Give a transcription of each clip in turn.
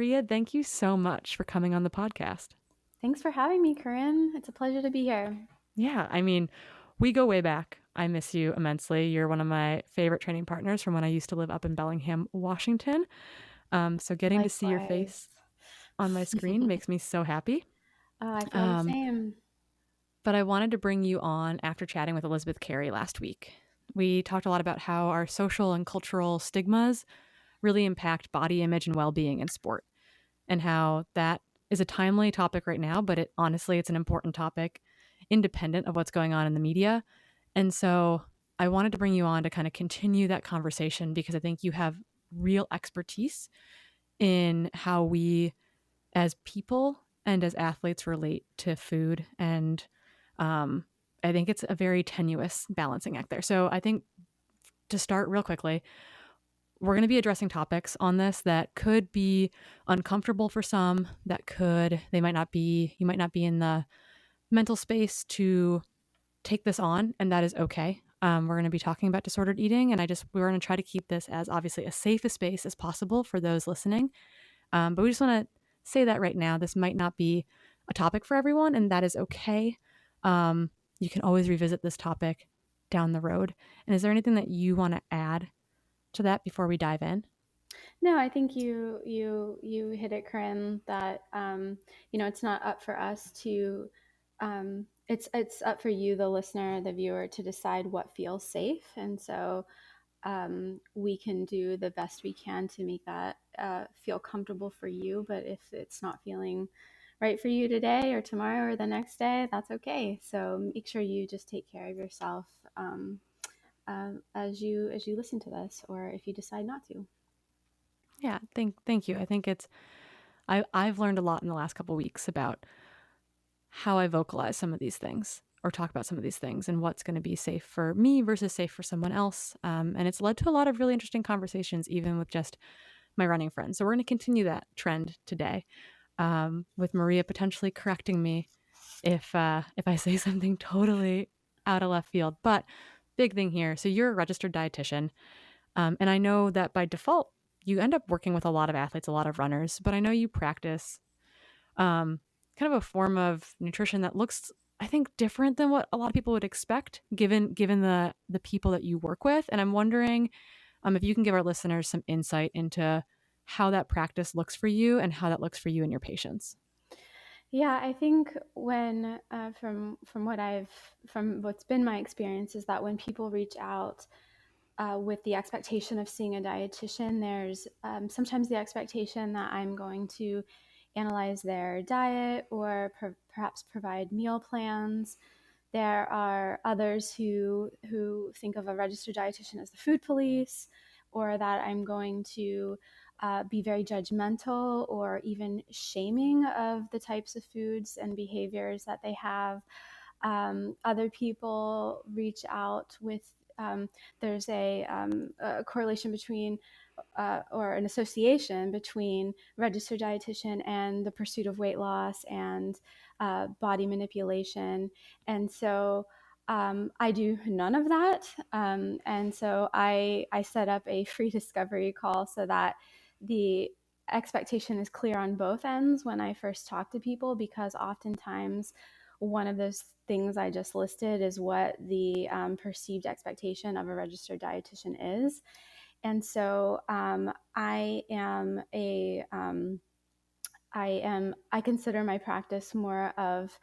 Maria, thank you so much for coming on the podcast. Thanks for having me, Corinne. It's a pleasure to be here. Yeah, I mean, we go way back. I miss you immensely. You're one of my favorite training partners from when I used to live up in Bellingham, Washington. So getting to see your Likewise. face on my screen makes me so happy. I feel the Um, same. but I wanted to bring you on after chatting with Elizabeth Carey last week. We talked a lot about how our social and cultural stigmas really impact body image and well-being in sport, and how that is a timely topic right now, but honestly, it's an important topic independent of what's going on in the media. And so I wanted to bring you on to kind of continue that conversation because I think you have real expertise in how we as people and as athletes relate to food. And I think it's a very tenuous balancing act there. So I think to start real quickly, we're going to be addressing topics on this that could be uncomfortable for some, you might not be in the mental space to take this on, and that is okay. We're going to be talking about disordered eating, and we're going to try to keep this as obviously as safe a space as possible for those listening. But we just want to say that right now, this might not be a topic for everyone, and that is okay. You can always revisit this topic down the road. And is there anything that you want to add to that before we dive in? No, I think you hit it, Corinne. That it's not up for us to. It's up for you, the listener, the viewer, to decide what feels safe, and so we can do the best we can to make that feel comfortable for you. But if it's not feeling right for you today or tomorrow or the next day, that's okay. So make sure you just take care of yourself as you listen to this, or if you decide not to. Yeah, thank you. I think I've learned a lot in the last couple of weeks about how I vocalize some of these things or talk about some of these things and what's going to be safe for me versus safe for someone else. And it's led to a lot of really interesting conversations, even with just my running friends. So we're going to continue that trend today, with Maria potentially correcting me if I say something totally out of left field. But big thing here. So you're a registered dietitian, and I know that by default you end up working with a lot of athletes, a lot of runners. But I know you practice kind of a form of nutrition that looks, I think, different than what a lot of people would expect, given the people that you work with. And I'm wondering if you can give our listeners some insight into how that practice looks for you and how that looks for you and your patients. Yeah, I think when from what's been my experience is that when people reach out with the expectation of seeing a dietitian, there's sometimes the expectation that I'm going to analyze their diet or perhaps provide meal plans. There are others who think of a registered dietitian as the food police, or that I'm going to be very judgmental or even shaming of the types of foods and behaviors that they have. Other people reach out with there's a correlation between or an association between registered dietitian and the pursuit of weight loss and body manipulation. And so I do none of that. And so I set up a free discovery call so that the expectation is clear on both ends when I first talk to people, because oftentimes one of those things I just listed is what the perceived expectation of a registered dietitian is. And so I consider my practice more of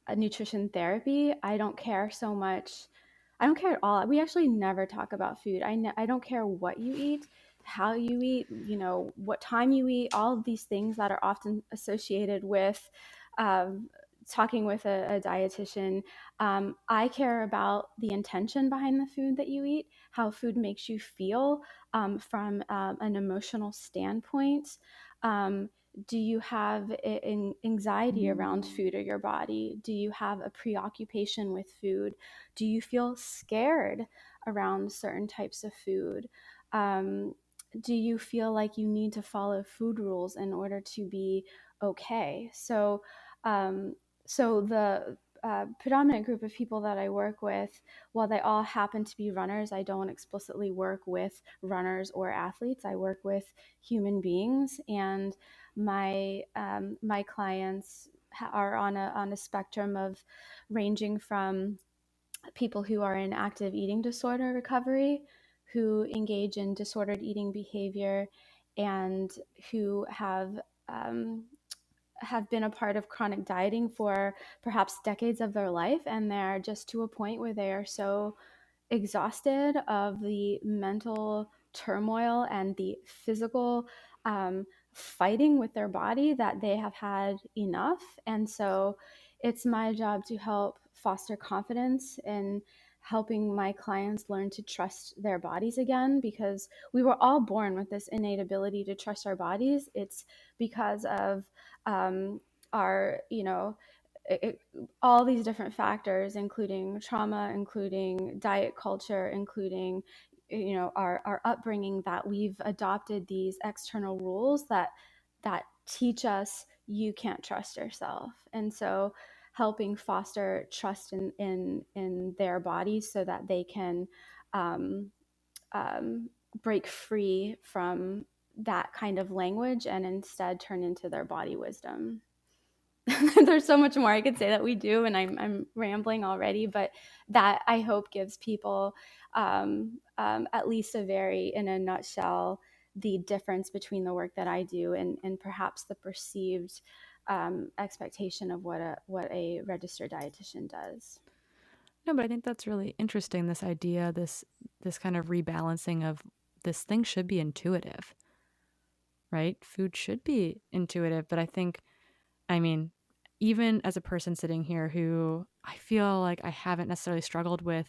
a nutrition therapy. I don't care so much. I don't care at all. We actually never talk about food. I don't care what you eat, how you eat, what time you eat, all of these things that are often associated with talking with a dietitian. I care about the intention behind the food that you eat, how food makes you feel from an emotional standpoint. Do you have anxiety around food or your body? Do you have a preoccupation with food? Do you feel scared around certain types of food? Do you feel like you need to follow food rules in order to be okay? So, um, so predominant group of people that I work with, while they all happen to be runners, I don't explicitly work with runners or athletes. I work with human beings, and my clients are on a spectrum of ranging from people who are in active eating disorder recovery, who engage in disordered eating behavior, and who have been a part of chronic dieting for perhaps decades of their life, and they're just to a point where they are so exhausted of the mental turmoil and the physical fighting with their body that they have had enough. And so it's my job to help foster confidence in helping my clients learn to trust their bodies again, because we were all born with this innate ability to trust our bodies. It's because of our, it, all these different factors, including trauma, including diet culture, including our upbringing, that we've adopted these external rules that teach us you can't trust yourself. And so helping foster trust in their bodies so that they can um, break free from that kind of language and instead turn into their body wisdom. There's so much more I could say that we do, and I'm rambling already, but that I hope gives people at least in a nutshell, the difference between the work that I do and perhaps the perceived expectation of what a registered dietitian does. No, but I think that's really interesting. This idea, this kind of rebalancing of this thing should be intuitive, right? Food should be intuitive, but I mean, even as a person sitting here who I feel like I haven't necessarily struggled with,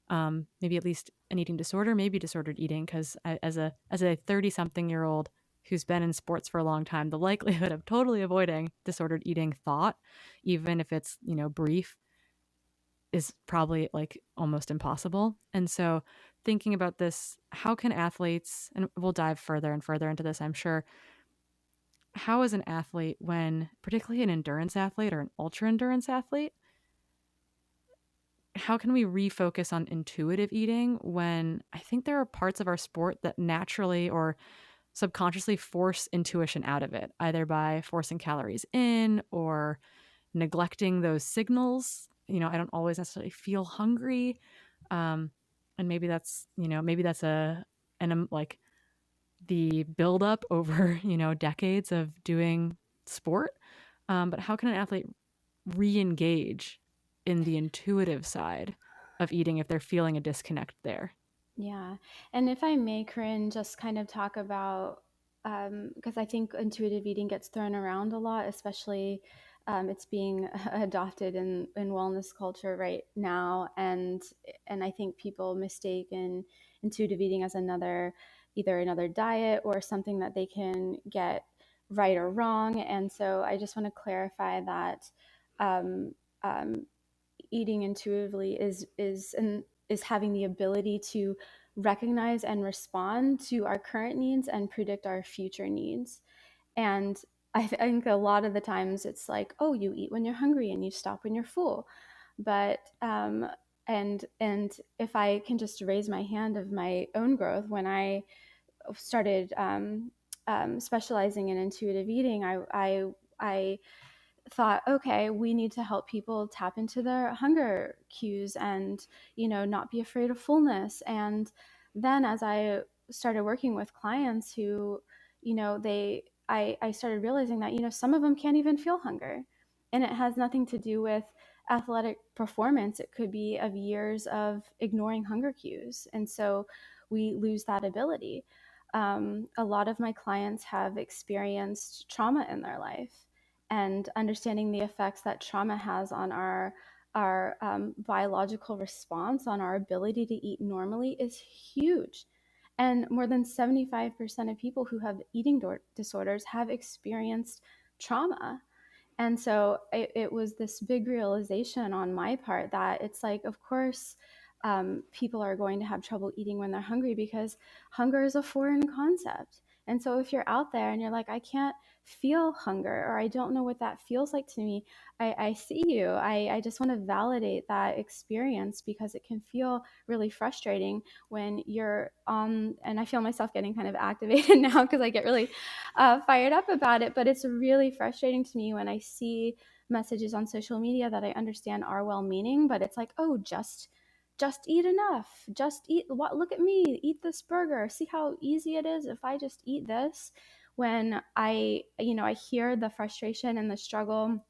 maybe at least an eating disorder, maybe disordered eating, because as a 30-something-year-old who's been in sports for a long time, the likelihood of totally avoiding disordered eating thought, even if it's brief, is probably like almost impossible. And so thinking about this, how can athletes, and we'll dive further and further into this, I'm sure, how is an athlete, when particularly an endurance athlete or an ultra endurance athlete, how can we refocus on intuitive eating when I think there are parts of our sport that naturally or subconsciously force intuition out of it, either by forcing calories in or neglecting those signals. I don't always necessarily feel hungry. And maybe that's like the buildup over, decades of doing sport. But how can an athlete re-engage in the intuitive side of eating if they're feeling a disconnect there? Yeah. And if I may, Corinne, just kind of talk about, because I think intuitive eating gets thrown around a lot, especially it's being adopted in wellness culture right now. And I think people mistake intuitive eating as either another diet or something that they can get right or wrong. And so I just want to clarify that um, um, eating intuitively is having the ability to recognize and respond to our current needs and predict our future needs. And I think a lot of the times it's like, oh, you eat when you're hungry and you stop when you're full. But and if I can just raise my hand of my own growth, when I started specializing in intuitive eating, I thought, okay, we need to help people tap into their hunger cues and, not be afraid of fullness. And then as I started working with clients who, I started realizing that, some of them can't even feel hunger. And it has nothing to do with athletic performance. It could be of years of ignoring hunger cues. And so we lose that ability. A lot of my clients have experienced trauma in their life, and understanding the effects that trauma has on our biological response, on our ability to eat normally, is huge. And more than 75% of people who have eating disorders have experienced trauma. And so it was this big realization on my part that it's like, of course, people are going to have trouble eating when they're hungry, because hunger is a foreign concept. And so if you're out there and you're like, I can't feel hunger, or I don't know what that feels like to me, I see you. I just want to validate that experience, because it can feel really frustrating when you're on, and I feel myself getting kind of activated now because I get really fired up about it. But it's really frustrating to me when I see messages on social media that I understand are well meaning, but it's like, oh, just eat enough. Just eat what look at me, eat this burger. See how easy it is if I just eat this. When I hear the frustration and the struggle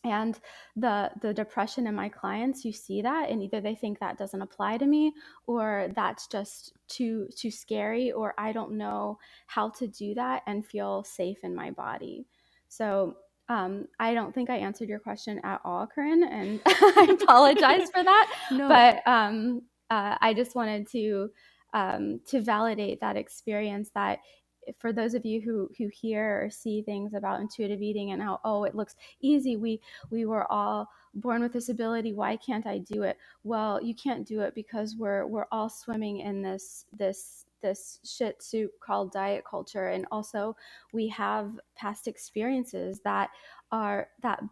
and the depression in my clients, you see that, and either they think that doesn't apply to me, or that's just too scary, or I don't know how to do that and feel safe in my body. So I don't think I answered your question at all, Corinne, and I apologize for that. No. But I just wanted to validate that experience, that for those of you who hear or see things about intuitive eating and how, oh, it looks easy, we were all born with this ability, why can't I do it? Well, you can't do it because we're all swimming in this shit soup called diet culture. And also we have past experiences that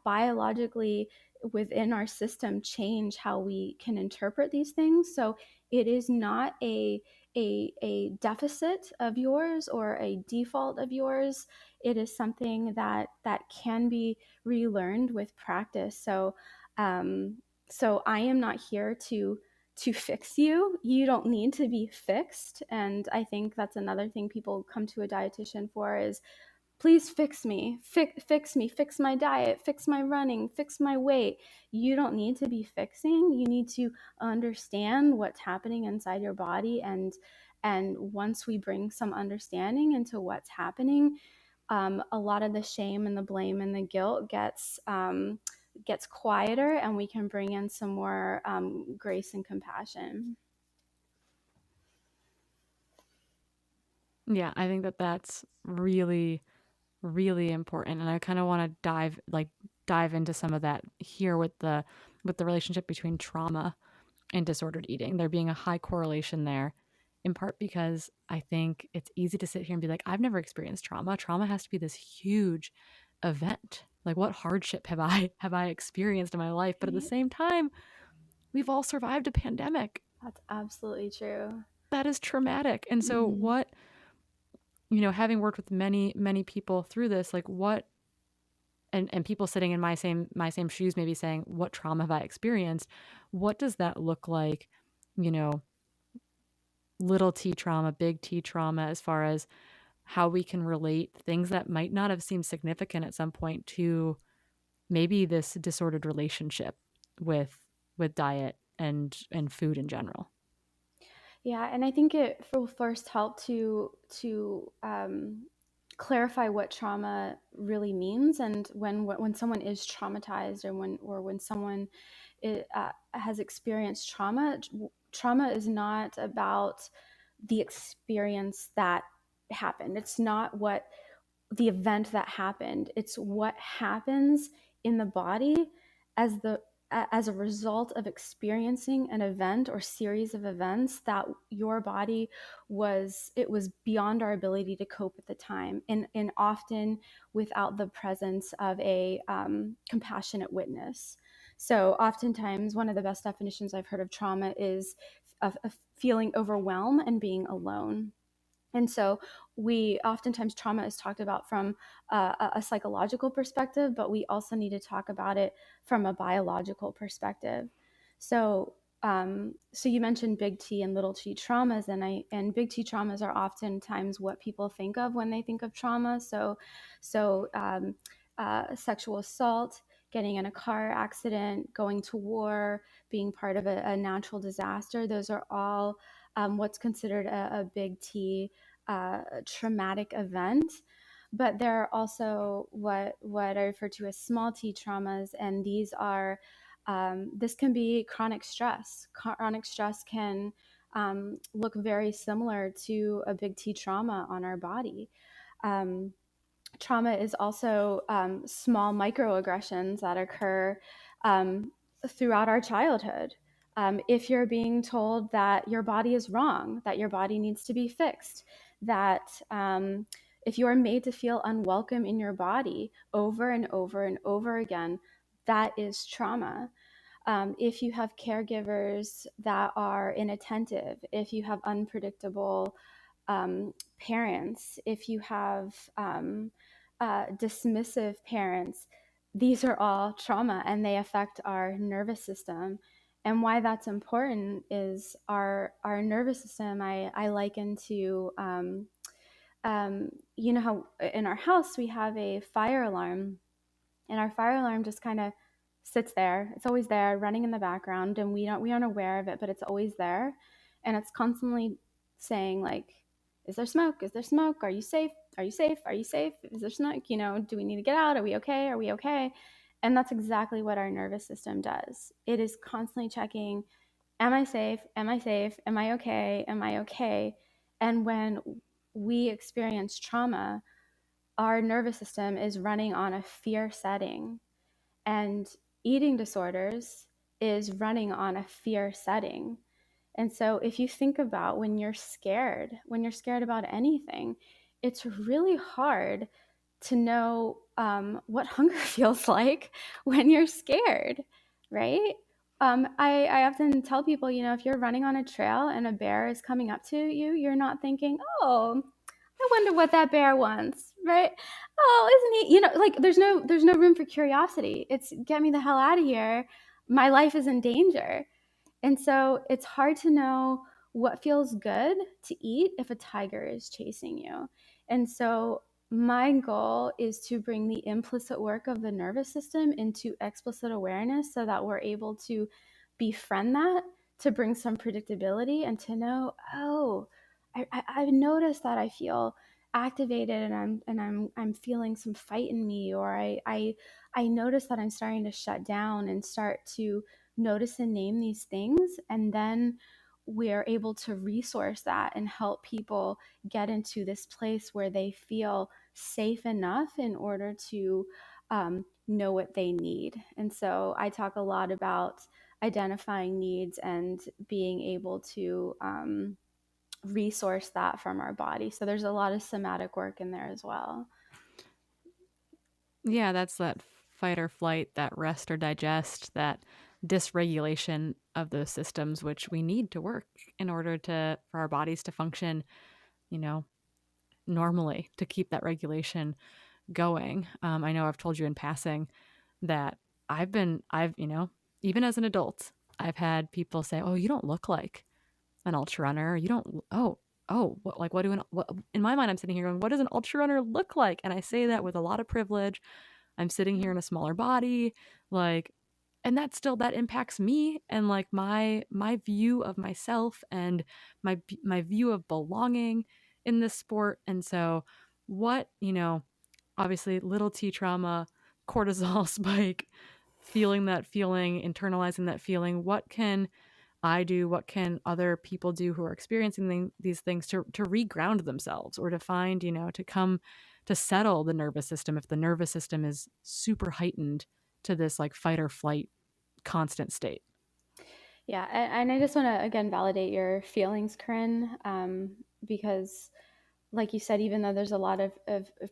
biologically within our system change how we can interpret these things. So it is not a deficit of yours or a default of yours. It is something that can be relearned with practice. So I am not here to fix you. You don't need to be fixed. And I think that's another thing people come to a dietitian for is, please fix me, fix me, fix my diet, fix my running, fix my weight. You don't need to be fixing. You need to understand what's happening inside your body. And once we bring some understanding into what's happening, a lot of the shame and the blame and the guilt gets quieter, and we can bring in some more grace and compassion. Yeah, I think that that's really, really important, and I kind of want to dive into some of that here with the relationship between trauma and disordered eating. There being a high correlation there, in part because I think it's easy to sit here and be like, I've never experienced trauma. Trauma has to be this huge event. Like, what hardship have I experienced in my life? But at the Right? same time, we've all survived a pandemic. That's absolutely true. That is traumatic. And so Mm-hmm. what, having worked with many, many people through this, like what, and people sitting in my same shoes, maybe saying, what trauma have I experienced? What does that look like? You know, little t trauma, big T trauma, as far as how we can relate things that might not have seemed significant at some point to maybe this disordered relationship with diet and food in general. Yeah, and I think it will first help to clarify what trauma really means, and when someone is traumatized, or when someone has experienced trauma. Trauma is not about the experience that happened. It's not what the event that happened. It's what happens in the body as the as a result of experiencing an event or series of events that your body was beyond our ability to cope at the time, and often without the presence of a compassionate witness. So oftentimes one of the best definitions I've heard of trauma is of feeling overwhelmed and being alone. And so we oftentimes trauma is talked about from a psychological perspective, but we also need to talk about it from a biological perspective. So you mentioned big T and little T traumas, and big T traumas are oftentimes what people think of when they think of trauma. So sexual assault, getting in a car accident, going to war, being part of a natural disaster. Those are all what's considered a big T traumatic event. But there are also what I refer to as small T traumas, and these are this can be chronic stress. Chronic stress can look very similar to a big T trauma on our body. Um, Trauma is also small microaggressions that occur throughout our childhood. If you're being told that your body is wrong, that your body needs to be fixed, that if you are made to feel unwelcome in your body over and over and over again, that is trauma. If you have caregivers that are inattentive, if you have unpredictable parents, if you have dismissive parents, these are all trauma and they affect our nervous system. And why that's important is our nervous system, I liken to, you know how in our house we have a fire alarm, and our fire alarm just kind of sits there. It's always there, running in the background, and we aren't aware of it, but it's always there, and it's constantly saying like, "Is there smoke? Is there smoke? Are you safe? Are you safe? Are you safe? Is there smoke? You know, do we need to get out? Are we okay? Are we okay?" And that's exactly what our nervous system does. It is constantly checking, "Am I safe? Am I safe? Am I okay? Am I okay?" And when we experience trauma, our nervous system is running on a fear setting, and eating disorders is running on a fear setting. And so if you think about when you're scared about anything, it's really hard to know what hunger feels like when you're scared, right? I often tell people, you know, if you're running on a trail and a bear is coming up to you, you're not thinking, "Oh, I wonder what that bear wants," right? "Oh, isn't he?" You know, like there's no room for curiosity. It's get me the hell out of here. My life is in danger. And so it's hard to know what feels good to eat if a tiger is chasing you. And so my goal is to bring the implicit work of the nervous system into explicit awareness so that we're able to befriend that, to bring some predictability and to know, oh, I've noticed that I feel activated, and I'm feeling some fight in me, or I notice that I'm starting to shut down and start to notice and name these things, and then we're able to resource that and help people get into this place where they feel safe enough in order to know what they need. And so I talk a lot about identifying needs and being able to resource that from our body. So there's a lot of somatic work in there as well. Yeah, that's that fight or flight, that rest or digest, that dysregulation of those systems, which we need to work in order to for our bodies to function, you know, normally, to keep that regulation going. I know I've told you in passing that even as an adult, I've had people say, "Oh, you don't look like an ultra runner. You don't. What do what?" In my mind, I'm sitting here going, "What does an ultra runner look like?" And I say that with a lot of privilege. I'm sitting here in a smaller body, like, and that impacts me and like my view of myself and my view of belonging in this sport. And so, what obviously, little t trauma, cortisol spike, feeling that feeling, internalizing that feeling. What can I do? What can other people do who are experiencing these things to reground themselves, or to find, to come to settle the nervous system if the nervous system is super heightened to this like fight or flight constant state? Yeah, and I just want to again validate your feelings, Corinne, because like you said, even though there's a lot of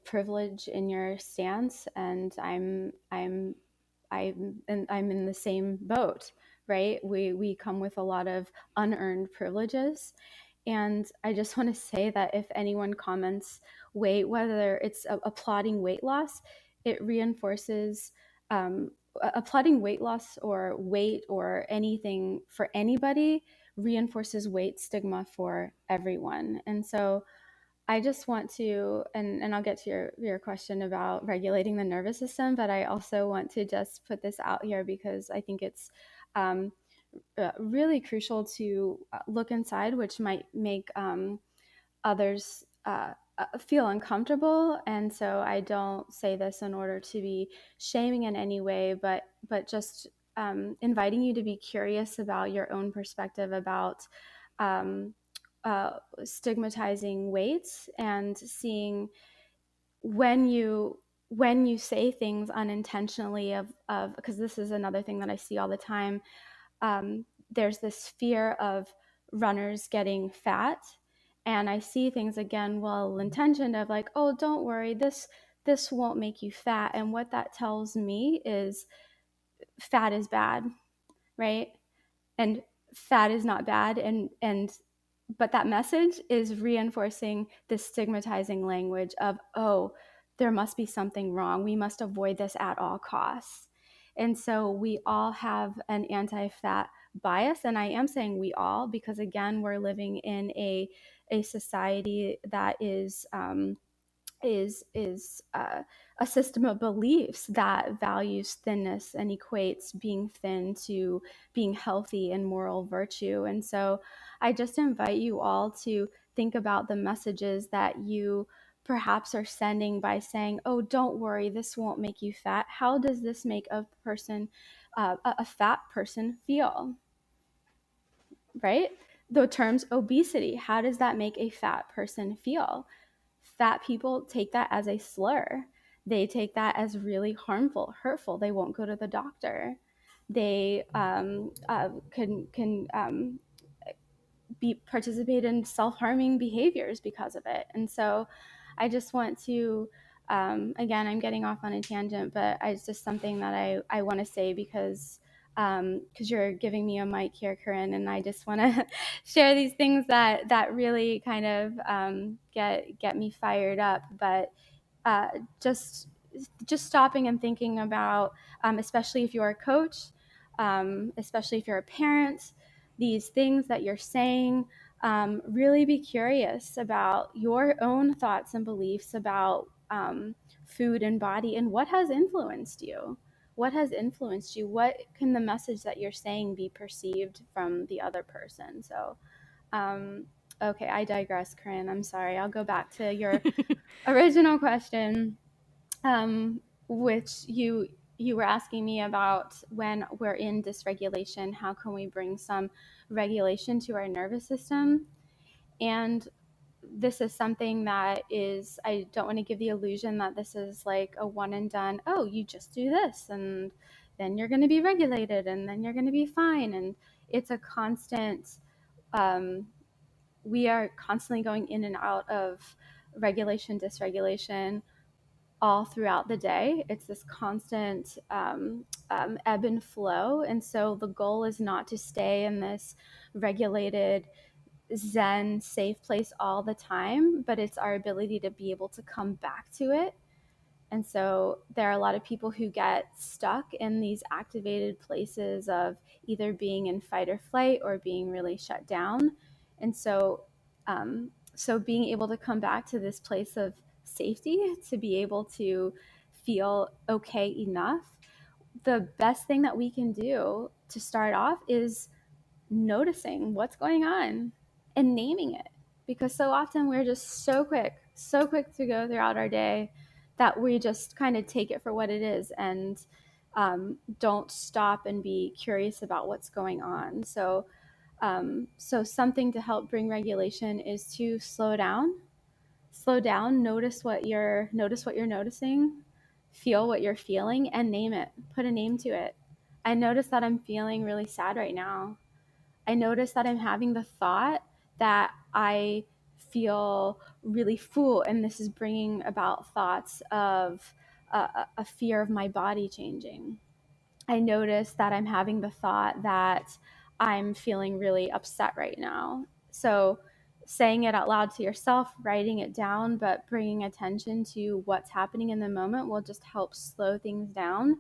privilege in your stance, and I'm in the same boat, right? We come with a lot of unearned privileges, and I just want to say that if anyone comments weight, whether it's applauding weight loss, it reinforces applauding weight loss or weight or anything for anybody reinforces weight stigma for everyone. And so I just want to, and I'll get to your question about regulating the nervous system, but I also want to just put this out here because I think it's um, really crucial to look inside, which might make others feel uncomfortable. And so I don't say this in order to be shaming in any way, but just inviting you to be curious about your own perspective about um, stigmatizing weight, and seeing when you say things unintentionally of because this is another thing that I see all the time. There's this fear of runners getting fat, and I see things again well intentioned of like, oh, don't worry, this won't make you fat. And what that tells me is fat is bad, right? And fat is not bad. And but that message is reinforcing this stigmatizing language of, oh, there must be something wrong. We must avoid this at all costs. And so we all have an anti-fat bias. And I am saying we all, because again, we're living in a society that is a system of beliefs that values thinness and equates being thin to being healthy and moral virtue. And so I just invite you all to think about the messages that you perhaps are sending by saying, oh, don't worry, this won't make you fat. How does this make a person, a fat person feel? Right? The terms obesity, how does that make a fat person feel? Fat people take that as a slur. They take that as really harmful, hurtful. They won't go to the doctor. They can be participate in self-harming behaviors because of it. And so I just want to again, I'm getting off on a tangent, but it's just something that I want to say because you're giving me a mic here, Corinne, and I just want to share these things that really kind of get me fired up. But uh, just just stopping and thinking about, especially if you're a coach, especially if you're a parent, these things that you're saying. Really be curious about your own thoughts and beliefs about food and body and what has influenced you. What has influenced you? What can the message that you're saying be perceived from the other person? So, um, okay, I digress, Corinne. I'm sorry. I'll go back to your original question, which you were asking me about when we're in dysregulation, how can we bring some regulation to our nervous system? And this is something that is, I don't want to give the illusion that this is like a one and done, oh, you just do this and then you're going to be regulated and then you're going to be fine. And it's a constant, um, we are constantly going in and out of regulation, dysregulation, all throughout the day. It's this constant ebb and flow. And so the goal is not to stay in this regulated, zen, safe place all the time, but it's our ability to be able to come back to it. And so there are a lot of people who get stuck in these activated places of either being in fight or flight or being really shut down. And so, so being able to come back to this place of safety, to be able to feel okay enough, the best thing that we can do to start off is noticing what's going on and naming it, because so often we're just so quick to go throughout our day that we just kind of take it for what it is and don't stop and be curious about what's going on. So so something to help bring regulation is to slow down, notice what you're noticing, feel what you're feeling, and name it. Put a name to it. I notice that I'm feeling really sad right now. I notice that I'm having the thought that I feel really full, and this is bringing about thoughts of a fear of my body changing. I notice that I'm having the thought that I'm feeling really upset right now. So, saying it out loud to yourself, writing it down, but bringing attention to what's happening in the moment will just help slow things down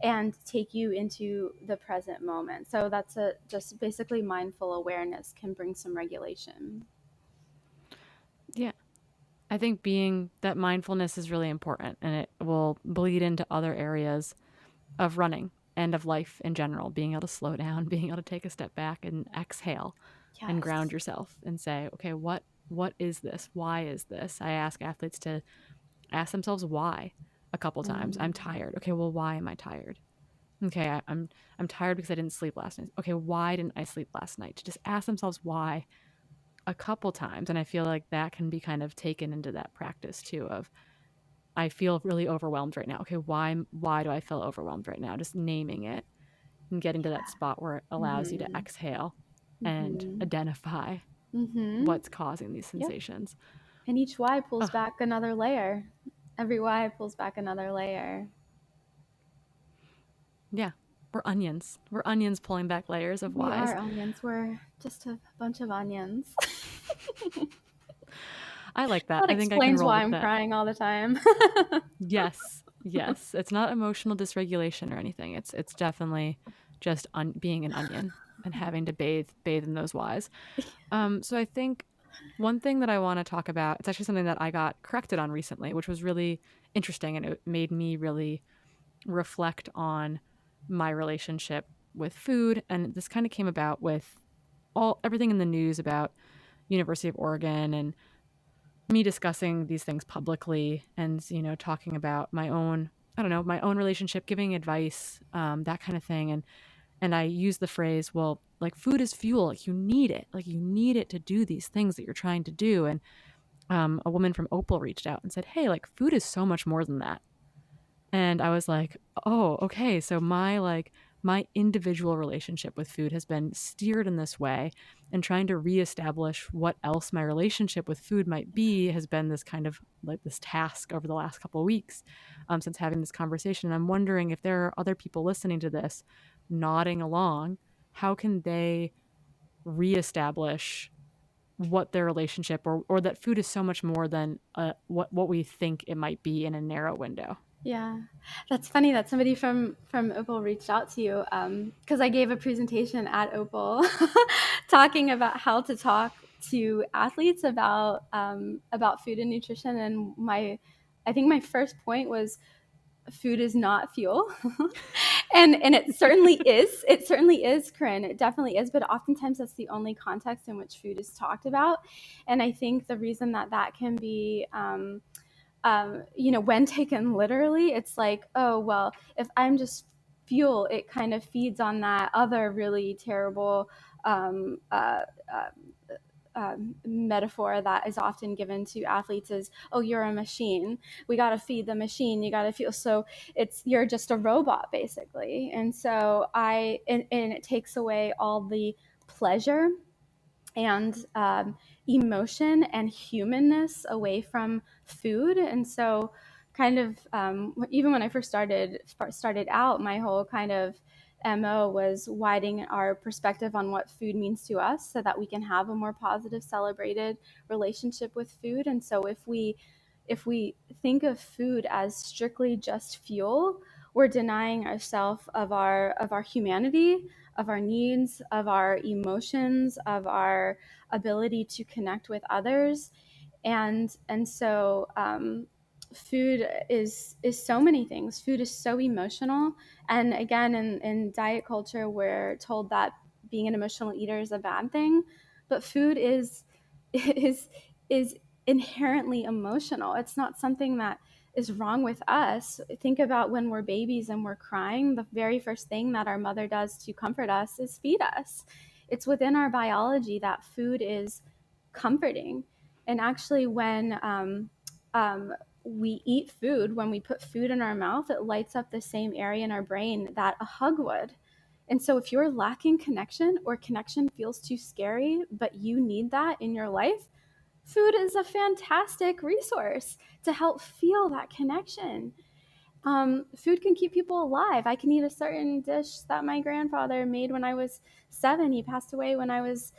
and take you into the present moment. So, that's just basically mindful awareness can bring some regulation. Yeah. I think being that mindfulness is really important, and it will bleed into other areas of running and of life in general. Being able to slow down, being able to take a step back and exhale and ground Yes. yourself and say, okay, what is this? Why is this? I ask athletes to ask themselves why a couple times. I'm Mm. tired. Okay, well, why am I tired? Okay, I'm tired because I didn't sleep last night. Okay, why didn't I sleep last night? To just ask themselves why a couple times, and I feel like that can be kind of taken into that practice too of I feel really overwhelmed right now. Okay, why do I feel overwhelmed right now? Just naming it and getting to that Yeah. spot where it allows you to Mm-hmm. exhale and Mm-hmm. identify. Mm-hmm. what's causing these Yep. sensations. And each Y pulls Ugh, back another layer. Every Y pulls back another layer. yeah, we're onions. We're onions pulling back layers of We are whys. onions. We're just a bunch of onions. I like that. That I think I can explains roll why with I'm that. crying all the time. Yes, yes. It's not emotional dysregulation or anything. It's definitely just being an onion and having to bathe in those whys. So I think one thing that I want to talk about, it's actually something that I got corrected on recently, which was really interesting, and it made me really reflect on my relationship with food. And this kind of came about with everything in the news about University of Oregon and me discussing these things publicly and, talking about my own, I don't know, my own relationship, giving advice, that kind of thing. And I use the phrase, well, like food is fuel, like you need it to do these things that you're trying to do. And a woman from Opal reached out and said, hey, like food is so much more than that. And I was like, oh, okay. So my individual relationship with food has been steered in this way, and trying to reestablish what else my relationship with food might be has been this kind of like this task over the last couple of weeks, since having this conversation. And I'm wondering if there are other people listening to this nodding along, how can they reestablish what their relationship, or that food is so much more than what we think it might be in a narrow window. Yeah, that's funny that somebody from Opal reached out to you, because I gave a presentation at Opal talking about how to talk to athletes about food and nutrition, and I think my first point was food is not fuel. And it certainly is. It certainly is, Corinne. It definitely is. But oftentimes that's the only context in which food is talked about. And I think the reason that can be when taken literally, it's like, oh, well, if I'm just fuel, it kind of feeds on that other really terrible um, uh, uh, metaphor that is often given to athletes is, oh, you're a machine. We got to feed the machine. You got to feel. So you're just a robot basically. And so and it takes away all the pleasure and emotion and humanness away from food. And so kind of even when I first started out, my whole kind of MO was widening our perspective on what food means to us so that we can have a more positive, celebrated relationship with food. And so if we think of food as strictly just fuel, we're denying ourselves of our humanity, of our needs, of our emotions, of our ability to connect with others. And so food is so many things. Food is so emotional. And again, in diet culture, we're told that being an emotional eater is a bad thing, but food is is inherently emotional. It's not something that is wrong with us. Think about when we're babies and we're crying, the very first thing that our mother does to comfort us is feed us. It's within our biology that food is comforting. And actually, when we eat food, when we put food in our mouth, it lights up the same area in our brain that a hug would. And so, if you're lacking connection or connection feels too scary, but you need that in your life, food is a fantastic resource to help feel that connection. Food can keep people alive. I can eat a certain dish that my grandfather made when I was 7. He passed away when I was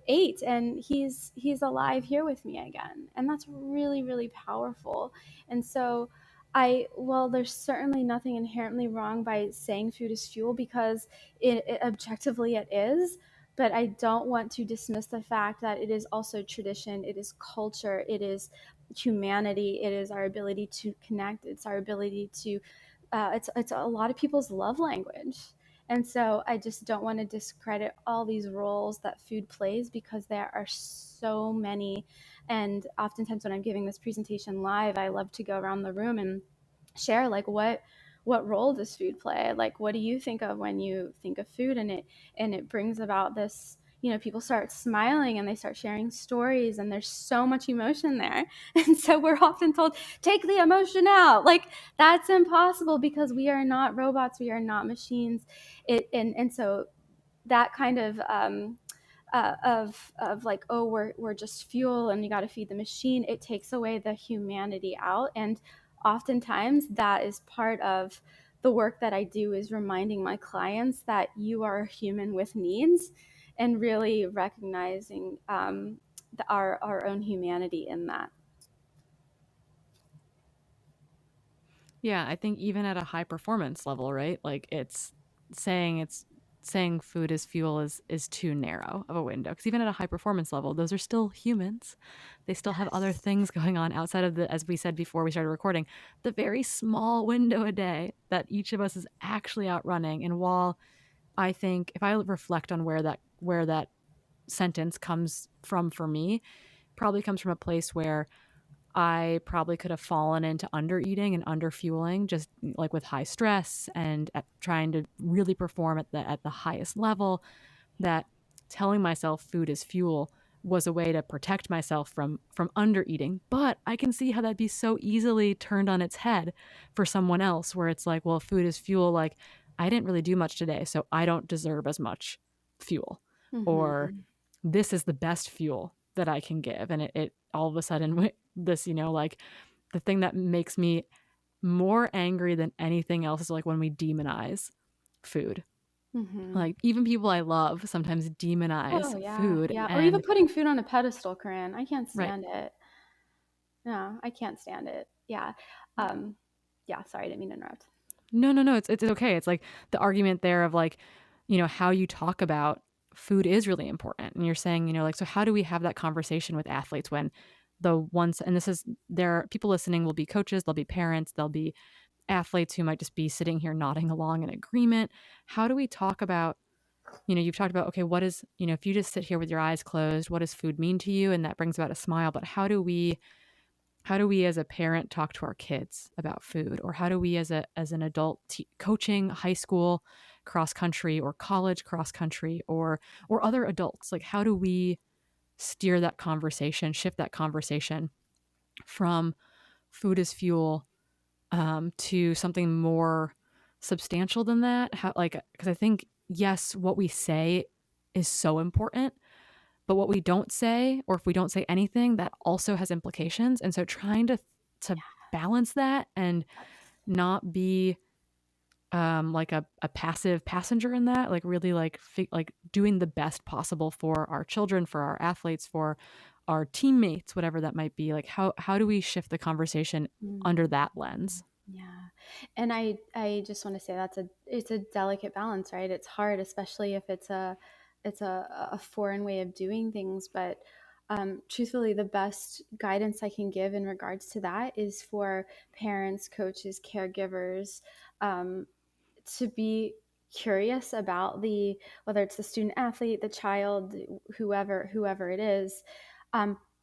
8, and he's alive here with me again, and that's really really powerful. And so, there's certainly nothing inherently wrong by saying food is fuel because it objectively it is. But I don't want to dismiss the fact that it is also tradition, it is culture, it is humanity, it is our ability to connect, it's our ability to it's a lot of people's love language. And so I just don't want to discredit all these roles that food plays because there are so many. And oftentimes when I'm giving this presentation live, I love to go around the room and share like what role does food play, like what do you think of when you think of food. And it brings about this, people start smiling and they start sharing stories, and there's so much emotion there. And so we're often told, take the emotion out. Like, that's impossible because we are not robots, we are not machines. And so that kind of of like, oh, we're just fuel and you got to feed the machine. It takes away the humanity out, and oftentimes that is part of the work that I do, is reminding my clients that you are a human with needs, and really recognizing our own humanity in that. Yeah, I think even at a high performance level, right? Like it's saying food is fuel is too narrow of a window, because even at a high performance level, those are still humans. They still have other Yes. things going on outside of the, as we said before we started recording, the very small window a day that each of us is actually outrunning. And while I think if I reflect on where that sentence comes from for me, probably comes from a place where I probably could have fallen into under eating and under fueling, just like with high stress and at trying to really perform at the highest level. That telling myself food is fuel was a way to protect myself from under eating. But I can see how that'd be so easily turned on its head for someone else, where it's like, well, food is fuel. Like, I didn't really do much today, so I don't deserve as much fuel. Or Mm-hmm. this is the best fuel that I can give. And it all of a sudden, this, like the thing that makes me more angry than anything else is like when we demonize food. Mm-hmm. Like even people I love sometimes demonize Oh yeah, food. yeah. Or even And putting food on a pedestal, Corinne. I can't right. stand it. No, I can't stand it. Yeah. Um, yeah, sorry, I didn't mean to interrupt. No, no, no. It's okay. It's like the argument there of like, how you talk about food is really important. And you're saying, like, so how do we have that conversation with athletes when the ones, and this is, there are people listening will be coaches, they'll be parents, they'll be athletes who might just be sitting here nodding along in agreement. How do we talk about, you've talked about, okay, what is, if you just sit here with your eyes closed, what does food mean to you? And that brings about a smile. But how do we as a parent talk to our kids about food? Or how do we as an adult coaching high school cross country or college cross country or other adults, like how do we steer that conversation, shift that conversation from food as fuel to something more substantial than that? How, like, because I think, yes, what we say is so important, but what we don't say, or if we don't say anything, that also has implications. And so trying to balance that and not be like a passive passenger in that, like really like doing the best possible for our children, for our athletes, for our teammates, whatever that might be. Like how do we shift the conversation under Mm. that lens? Yeah. And I just want to say it's a delicate balance, right? It's hard, especially if it's a foreign way of doing things. But truthfully, the best guidance I can give in regards to that is for parents, coaches, caregivers, um, to be curious about the, whether it's the student athlete, the child, whoever it is.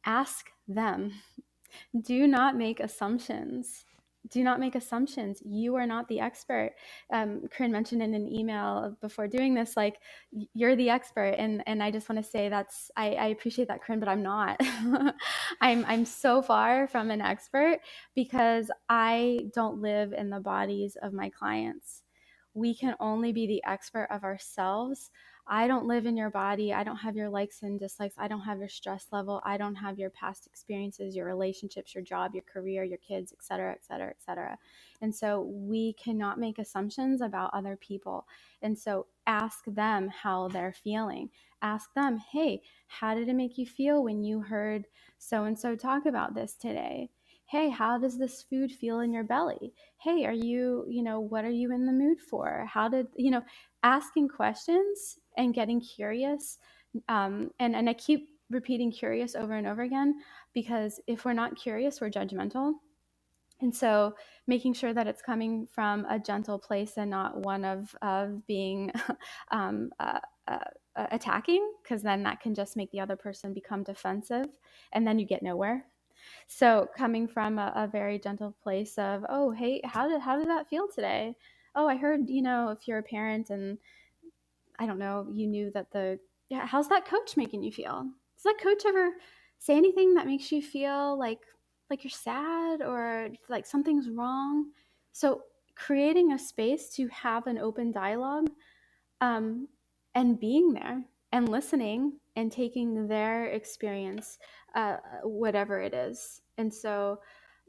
Ask them. Do not make assumptions. Do not make assumptions. You are not the expert. Corinne mentioned in an email before doing this, like, you're the expert, and I just want to say I appreciate that, Corinne, but I'm not. I'm so far from an expert because I don't live in the bodies of my clients. We can only be the expert of ourselves. I don't live in your body. I don't have your likes and dislikes. I don't have your stress level. I don't have your past experiences, your relationships, your job, your career, your kids, et cetera, et cetera, et cetera. And so we cannot make assumptions about other people. And so ask them how they're feeling. Ask them, hey, how did it make you feel when you heard so and so talk about this today? Hey, how does this food feel in your belly? Hey, what are you in the mood for? How did, asking questions and getting curious. And I keep repeating curious over and over again, because if we're not curious, we're judgmental. And so making sure that it's coming from a gentle place and not one of being um, uh, uh, attacking, because then that can just make the other person become defensive, and then you get nowhere. So coming from a very gentle place of, oh, hey, how did that feel today? Oh, I heard, if you're a parent and I don't know, you knew that yeah, how's that coach making you feel? Does that coach ever say anything that makes you feel like you're sad or like something's wrong? So creating a space to have an open dialogue, um, and being there and listening and taking their experience, whatever it is. And so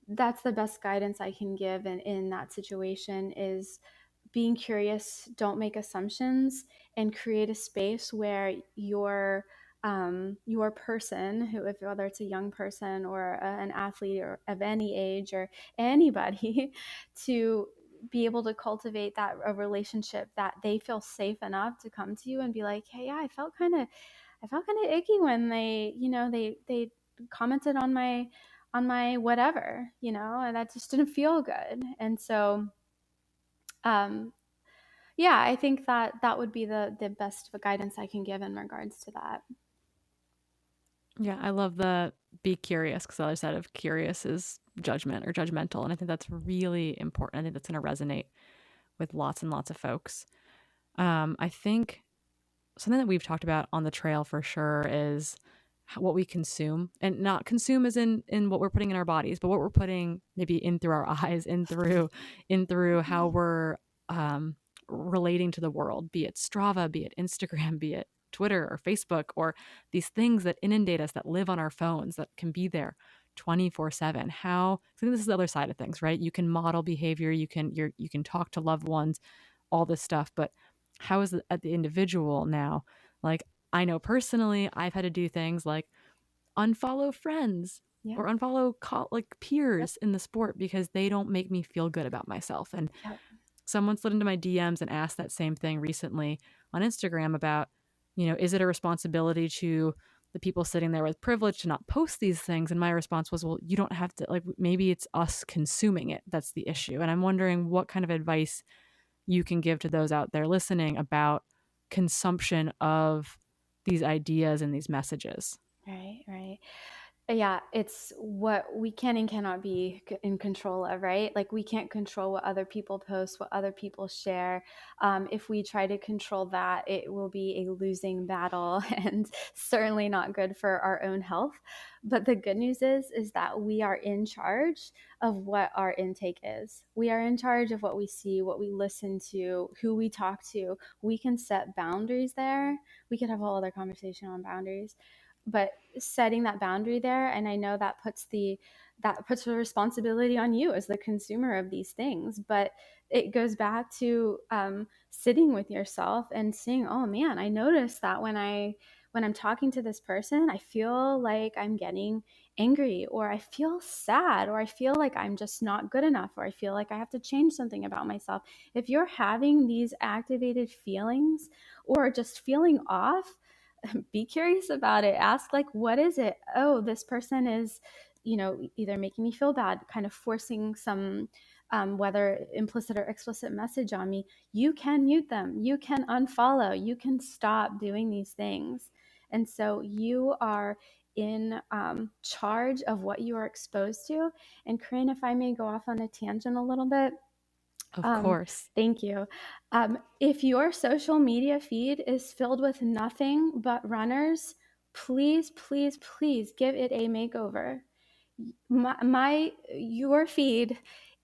that's the best guidance I can give in that situation is being curious, don't make assumptions, and create a space where your person, who, if whether it's a young person or an athlete or of any age or anybody, to be able to cultivate that a relationship that they feel safe enough to come to you and be like, hey, yeah, I felt kind of icky when they, they commented on my whatever, and that just didn't feel good. And so, um, yeah, I think that that would be the best guidance I can give in regards to that. Yeah, I love the be curious, because the other side of curious is judgment or judgmental. And I think that's really important. I think that's going to resonate with lots and lots of folks. I think something that we've talked about on the trail for sure is what we consume, and not consume as in what we're putting in our bodies, but what we're putting maybe in through our eyes, in through how we're um, relating to the world, be it Strava, be it Instagram, be it Twitter or Facebook, or these things that inundate us, that live on our phones, that can be there 24/7. How, I think this is the other side of things, right? You can model behavior, you can talk to loved ones, all this stuff, but how is it at the individual now? Like, I know personally I've had to do things like unfollow friends Yeah. or unfollow like Yep. peers in the sport because they don't make me feel good about myself. And Yep. someone slid into my DMs and asked that same thing recently on Instagram about, is it a responsibility to the people sitting there with privilege to not post these things? And my response was, well, you don't have to, like, maybe it's us consuming it that's the issue. And I'm wondering what kind of advice you can give to those out there listening about consumption of these ideas and these messages. Right. Right. Yeah, it's what we can and cannot be in control of, right? Like we can't control what other people post, what other people share. If we try to control that, it will be a losing battle and certainly not good for our own health. But the good news is that we are in charge of what our intake is. We are in charge of what we see, what we listen to, who we talk to. We can set boundaries there. We could have a whole other conversation on boundaries, but setting that boundary there, and I know that puts the responsibility on you as the consumer of these things, but it goes back to sitting with yourself and seeing, oh man, I noticed that when I'm talking to this person, I feel like I'm getting angry, or I feel sad, or I feel like I'm just not good enough, or I feel like I have to change something about myself. If you're having these activated feelings or just feeling off, be curious about it. Ask, like, what is it? Oh, this person is, either making me feel bad, kind of forcing some, whether implicit or explicit message on me. You can mute them. You can unfollow. You can stop doing these things. And so you are in charge of what you are exposed to. And Corinne, if I may go off on a tangent a little bit, Of course. thank you. If your social media feed is filled with nothing but runners, please, please, please give it a makeover. Your feed,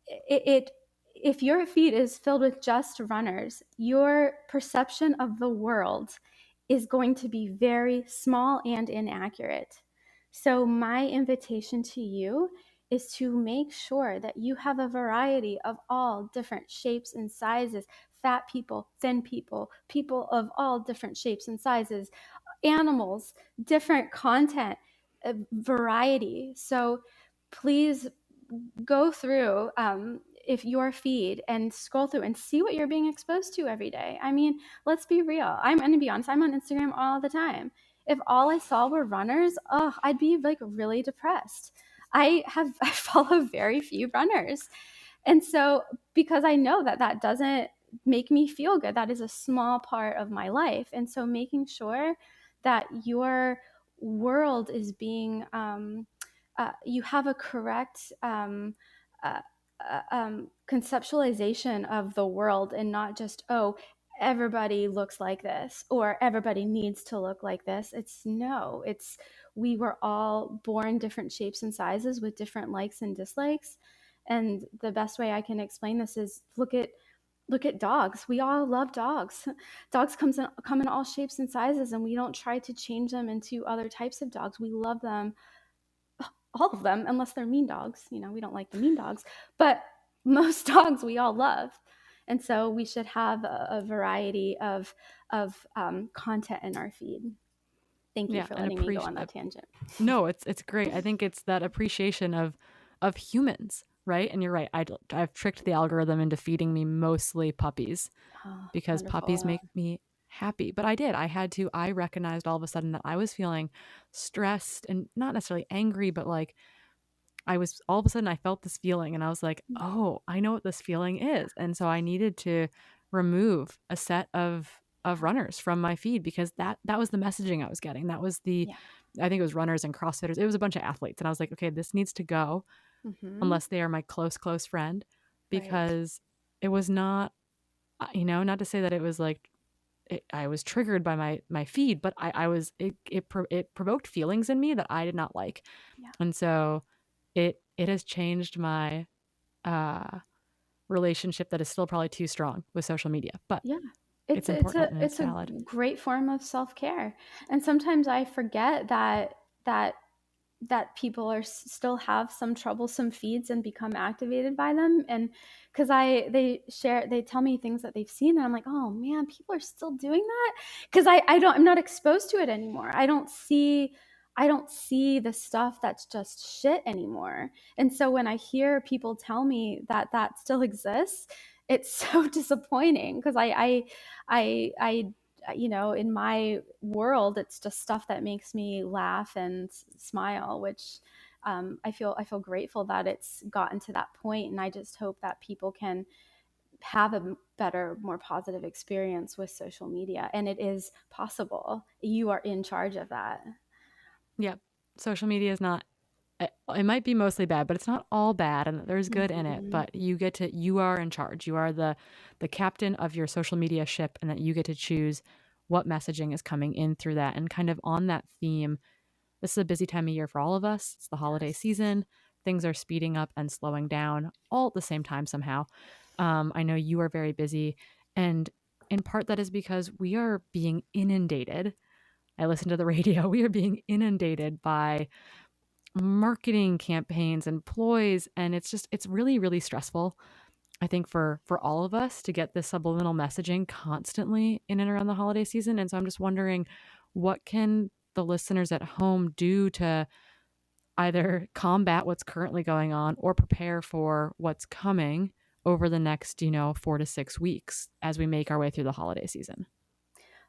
it if your feed is filled with just runners, your perception of the world is going to be very small and inaccurate. So my invitation to you is to make sure that you have a variety of all different shapes and sizes: fat people, thin people, people of all different shapes and sizes, animals, different content, variety. So please go through, if your feed, and scroll through and see what you're being exposed to every day. I mean, let's be real. I'm going to be honest. I'm on Instagram all the time. If all I saw were runners, oh, I'd be like really depressed. I follow very few runners. And so, because I know that that doesn't make me feel good, that is a small part of my life. And so making sure that your world is being, you have a correct uh, conceptualization of the world, and not just, oh, everybody looks like this or everybody needs to look like this. It's no, it's, we were all born different shapes and sizes with different likes and dislikes. And the best way I can explain this is look at look at dogs. We all love dogs. Dogs come in all shapes and sizes, and we don't try to change them into other types of dogs. We love them, all of them, unless they're mean dogs. We don't like the mean dogs, but most dogs we all love. And so we should have a variety of content in our feed. Thank you Yeah, for and letting me go on that tangent. no, it's great. I think it's that appreciation of humans, right? And you're right. I've tricked the algorithm into feeding me mostly puppies Oh, because puppies wonderful. make me happy. But I recognized all of a sudden that I was feeling stressed and not necessarily angry, but like I was all of a sudden I felt this feeling and I was like, "Oh, I know what this feeling is." And so I needed to remove a set of runners from my feed because that was the messaging I was getting. That was the Yeah. I think it was runners and CrossFitters. It was a bunch of athletes and I was like, "Okay, this needs to go Mm-hmm. unless they are my close friend," Right. because it was not not to say that it was like I was triggered by my feed, but I was it provoked feelings in me that I did not like. Yeah. And so it has changed my uh relationship that is still probably too strong with social media, but Yeah. it's important and it's It's a valid. great form of self-care. And sometimes I forget that that people still have some troublesome feeds and become activated by them. And because they tell me things that they've seen and I'm like, oh man, people are still doing that. Because I'm not exposed to it anymore. I don't see the stuff that's just shit anymore. And so when I hear people tell me that that still exists, it's so disappointing because I in my world, it's just stuff that makes me laugh and smile, which I feel grateful that it's gotten to that point, and I just hope that people can have a better, more positive experience with social media. And it is possible. You are in charge of that. Yep. Social media is not it might be mostly bad, but it's not all bad and there's good in it, Mm-hmm. but you are in charge. You are the captain of your social media ship and that you get to choose what messaging is coming in through that. And kind of on that theme, this is a busy time of year for all of us. It's the holiday Yes. season. Things are speeding up and slowing down all at the same time somehow. I know you are very busy, and in part that is because we are being inundated. I listen to the radio. We are being inundated by marketing campaigns and ploys, and it's really really stressful. I think for all of us to get this subliminal messaging constantly in and around the holiday season. And so I'm just wondering, what can the listeners at home do to either combat what's currently going on or prepare for what's coming over the next 4 to 6 weeks as we make our way through the holiday season?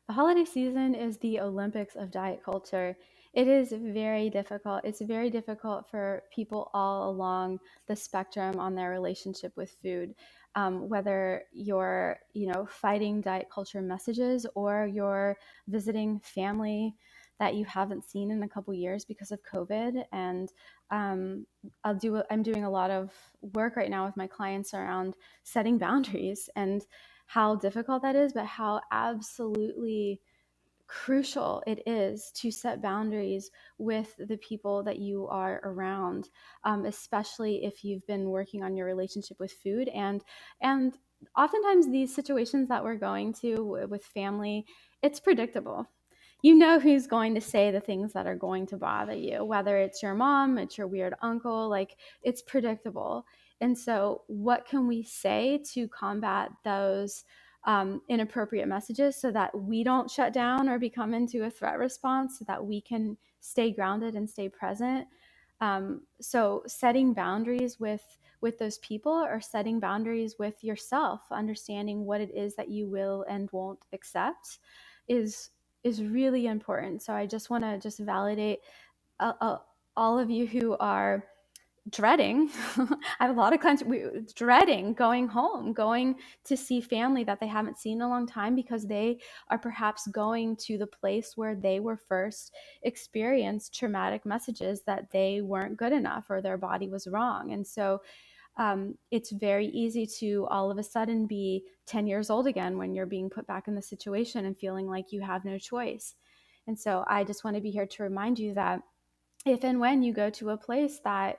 The holiday season is the Olympics of diet culture. It is very difficult. It's very difficult for people all along the spectrum on their relationship with food. Whether you're, fighting diet culture messages or you're visiting family that you haven't seen in a couple years because of COVID. And I'm doing a lot of work right now with my clients around setting boundaries and how difficult that is, but how absolutely crucial it is to set boundaries with the people that you are around, especially if you've been working on your relationship with food. And oftentimes these situations that we're going to with family, it's predictable. You know who's going to say the things that are going to bother you, whether it's your mom, it's your weird uncle, like it's predictable. And so, what can we say to combat those inappropriate messages so that we don't shut down or become into a threat response, so that we can stay grounded and stay present? So, setting boundaries with those people, or setting boundaries with yourself, understanding what it is that you will and won't accept, is is really important. So I just want to just validate uh, uh, all of you who are dreading. I have a lot of clients dreading going home, going to see family that they haven't seen in a long time, because they are perhaps going to the place where they were first experienced traumatic messages that they weren't good enough or their body was wrong. And so it's very easy to all of a sudden be 10 years old again when you're being put back in the situation and feeling like you have no choice. And so I just want to be here to remind you that if and when you go to a place that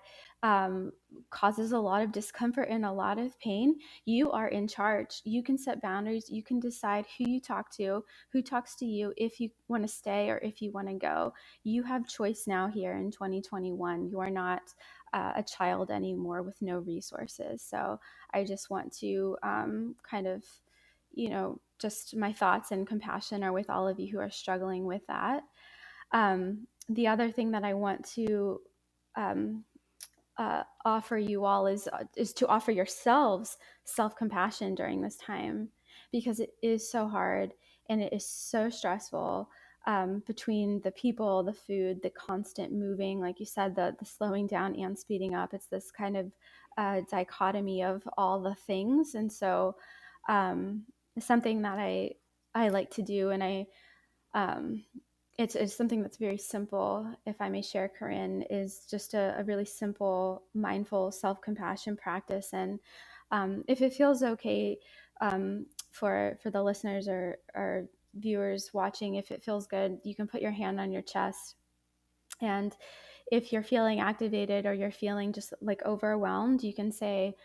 causes a lot of discomfort and a lot of pain, you are in charge. You can set boundaries. You can decide who you talk to, who talks to you, if you want to stay or if you want to go. You have choice now here in 2021. You are not a child anymore with no resources. So I just want to kind of, just my thoughts and compassion are with all of you who are struggling with that. The other thing that I want to um, offer you all is to offer yourselves self-compassion during this time, because it is so hard and it is so stressful, between the people, the food, the constant moving, like you said, the slowing down and speeding up. It's this kind of dichotomy of all the things. And so um, something that I like to do, and um, it's something that's very simple, if I may share, Corinne, is just a really simple, mindful self-compassion practice. And if it feels okay, for the listeners or viewers watching, if it feels good, you can put your hand on your chest. And if you're feeling activated or you're feeling just like overwhelmed, you can say,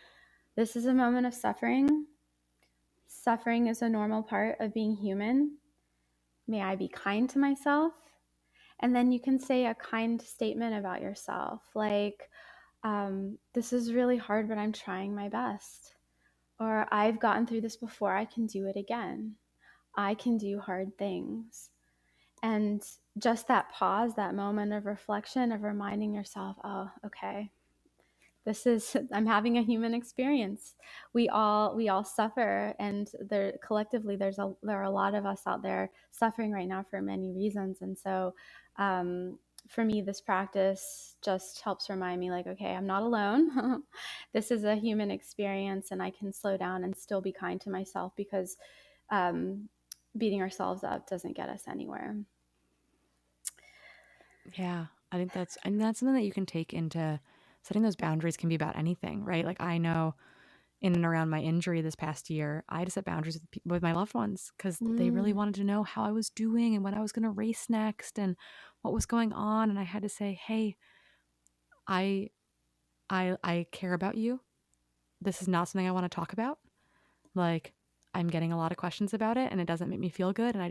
"This is a moment of suffering. Suffering is a normal part of being human. May I be kind to myself." And then you can say a kind statement about yourself, like, "This is really hard, but I'm trying my best." Or, "I've gotten through this before. I can do it again. I can do hard things." And just that pause, that moment of reflection, of reminding yourself, "Oh, okay, this is I'm having a human experience. We all suffer, and there collectively there are a lot of us out there suffering right now for many reasons." And so for me, this practice just helps remind me, like, okay, I'm not alone. This is a human experience, and I can slow down and still be kind to myself, because um, beating ourselves up doesn't get us anywhere. Yeah, I think that's something that you can take into setting those boundaries. Can be about anything, right? Like, I know in and around my injury this past year, I had to set boundaries with my loved ones because they really Mm, wanted to know how I was doing and when I was going to race next and what was going on. And I had to say, hey, I I care about you. This is not something I want to talk about. Like, I'm getting a lot of questions about it and it doesn't make me feel good. And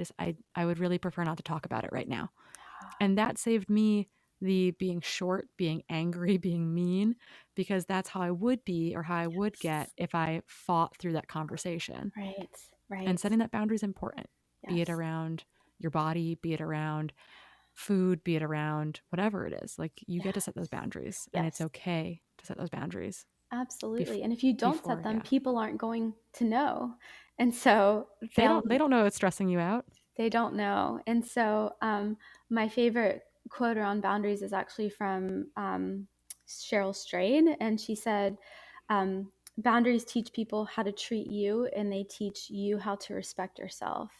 I would really prefer not to talk about it right now. And that saved me the being short, being angry, being mean, because that's how I would be or how I would get if I fought through that conversation. right, And right. setting that boundary is important, be it Yes, around your body, be it around food, be it around whatever it is. Like, you get to yes, set those boundaries and it's yes. okay to set those boundaries Absolutely. bef- And if you don't set before, them, yeah. people aren't going to know. And so They don't know it's stressing you out. they don't know. And so my favorite quote around boundaries is actually from Cheryl Strayed. And she said, boundaries teach people how to treat you, and they teach you how to respect yourself.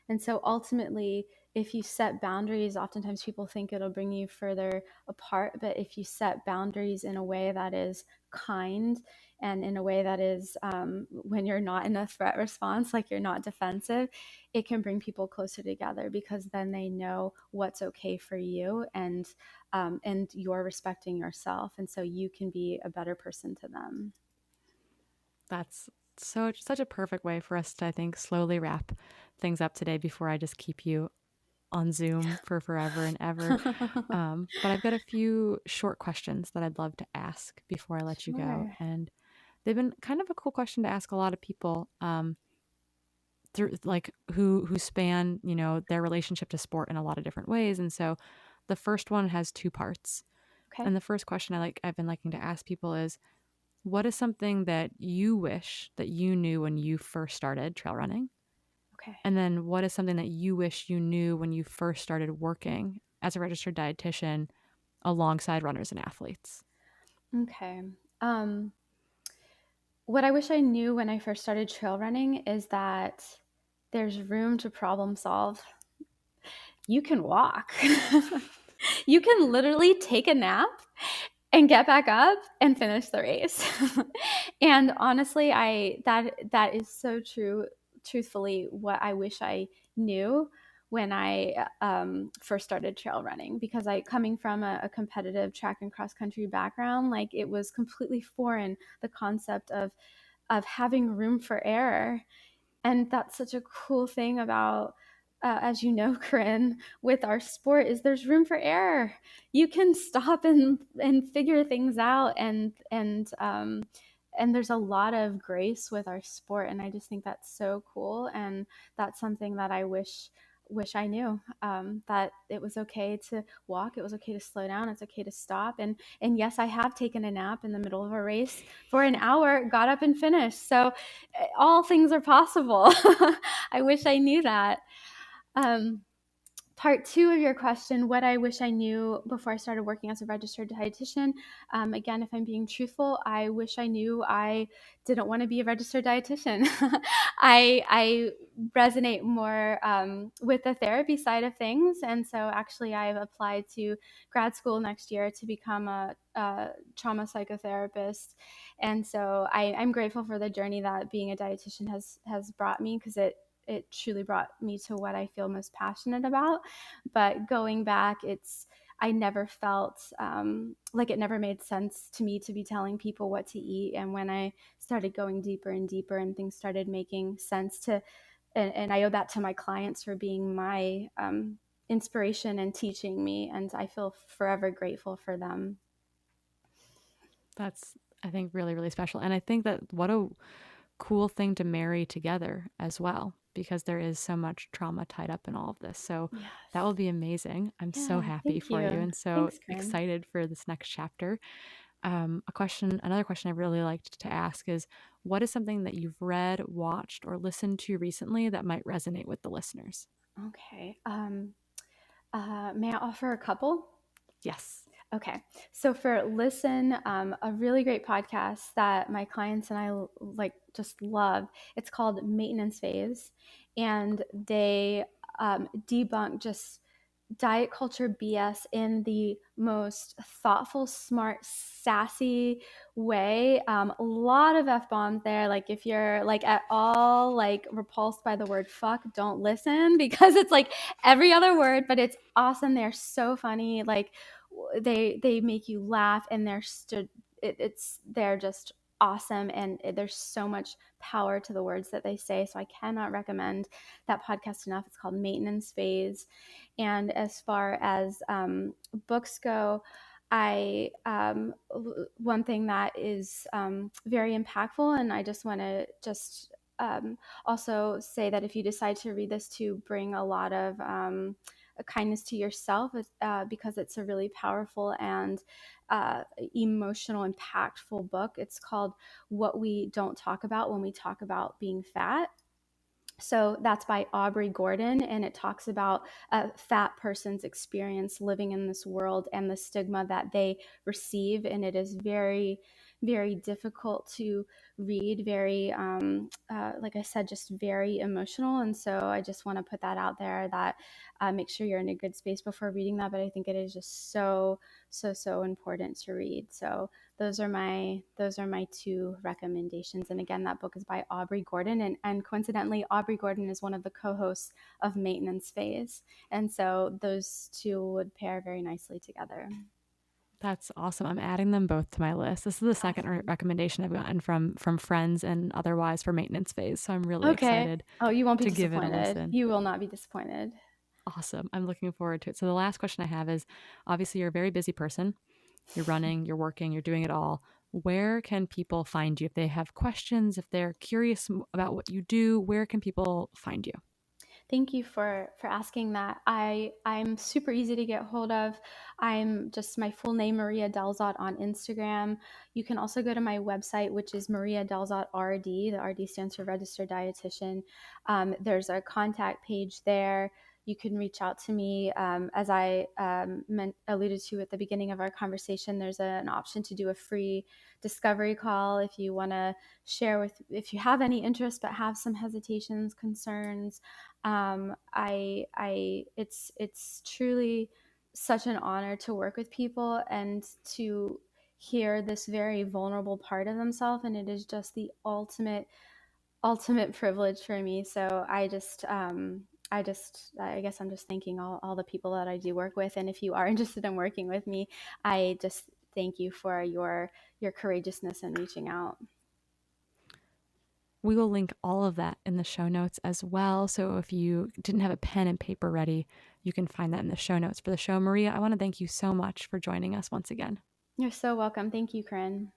And so ultimately, if you set boundaries, oftentimes people think it'll bring you further apart. But if you set boundaries in a way that is kind, and in a way that is, when you're not in a threat response, like you're not defensive, it can bring people closer together, because then they know what's okay for you, and you're respecting yourself, and so you can be a better person to them. That's such a perfect way for us to, I think, slowly wrap things up today before I just keep you on Zoom for forever and ever. But I've got a few short questions that I'd love to ask before I let you go. Sure. And they've been kind of a cool question to ask a lot of people, through, like, who span, their relationship to sport in a lot of different ways. And so the first one has two parts. Okay. And the first question I've been liking to ask people is, what is something that you wish that you knew when you first started trail running? Okay. And then what is something that you wish you knew when you first started working as a registered dietitian alongside runners and athletes? Okay. Um, what I wish I knew when I first started trail running is that there's room to problem solve. You can walk. You can literally take a nap and get back up and finish the race. And honestly, I that is so true. Truthfully, what I wish I knew when I first started trail running, because coming from a competitive track and cross country background, like it was completely foreign, the concept of having room for error. And that's such a cool thing about, as you know, Corinne, with our sport, is there's room for error. You can stop and figure things out, and there's a lot of grace with our sport, and I just think that's so cool. And that's something that I wish I knew, that it was okay to walk, it was okay to slow down, it's okay to stop. And yes, I have taken a nap in the middle of a race for an hour, got up and finished. So all things are possible. I wish I knew that. um, Part two of your question, what I wish I knew before I started working as a registered dietitian. Again, if I'm being truthful, I wish I knew I didn't want to be a registered dietitian. I resonate more with the therapy side of things. And so actually, I've applied to grad school next year to become a trauma psychotherapist. And so I'm grateful for the journey that being a dietitian has brought me, because it truly brought me to what I feel most passionate about. But going back, I never felt like it never made sense to me to be telling people what to eat. And when I started going deeper and deeper, and things started making sense and I owe that to my clients for being my inspiration and teaching me. And I feel forever grateful for them. That's, I think, really, really special. And I think that what a cool thing to marry together as well, because there is so much trauma tied up in all of this. So Yes. that will be amazing. I'm so Yeah. happy Thank for you you. and so Thanks, Corinne. excited for this next chapter. Another question I really liked to ask is, what is something that you've read, watched, or listened to recently that might resonate with the listeners? Okay. May I offer a couple? Yes. Okay. So for listen, a really great podcast that my clients and I like just love. It's called Maintenance Phase, and they debunk just diet culture BS in the most thoughtful, smart, sassy way. A lot of F bombs there. Like if you're like at all like repulsed by the word fuck, don't listen, because it's like every other word, but it's awesome. They're so funny. Like they make you laugh, and they're just awesome, and there's so much power to the words that they say. So I cannot recommend that podcast enough. It's called Maintenance Phase. And as far as books go, I one thing that is very impactful, and I just want to just also say that if you decide to read this, to bring a lot of a kindness to yourself, because it's a really powerful and emotional, impactful book. It's called What We Don't Talk About When We Talk About Being Fat. So that's by Aubrey Gordon, and it talks about a fat person's experience living in this world and the stigma that they receive. And it is very, very difficult to read, very, like I said, just very emotional. And so I just want to put that out there, that make sure you're in a good space before reading that. But I think it is just so, so, so important to read. So those are my two recommendations. And again, that book is by Aubrey Gordon, and coincidentally, Aubrey Gordon is one of the co-hosts of Maintenance Phase, and so those two would pair very nicely together. That's awesome. I'm adding them both to my list. This is the second Awesome. recommendation I've gotten from friends and otherwise for Maintenance Phase. So I'm really Okay. excited Oh, you won't be to give it a disappointed. listen. You will not be disappointed. Awesome. I'm looking forward to it. So the last question I have is, obviously you're a very busy person. You're running, you're working, you're doing it all. Where can people find you if they have questions, if they're curious about what you do? Where can people find you? Thank you for asking that. I'm super easy to get hold of. I'm just my full name, Maria Dalzot, on Instagram. You can also go to my website, which is Maria Dalzot RD. The RD stands for Registered Dietitian. There's a contact page there. You can reach out to me. As I alluded to at the beginning of our conversation, there's an option to do a free discovery call if you want to share if you have any interest but have some hesitations, concerns. It's truly such an honor to work with people and to hear this very vulnerable part of themselves, and it is just the ultimate privilege for me. So I just I guess I'm just thanking all the people that I do work with. And if you are interested in working with me, I just thank you for your courageousness in reaching out. We will link all of that in the show notes as well. So if you didn't have a pen and paper ready, you can find that in the show notes for the show. Maria, I want to thank you so much for joining us once again. You're so welcome. Thank you, Corinne.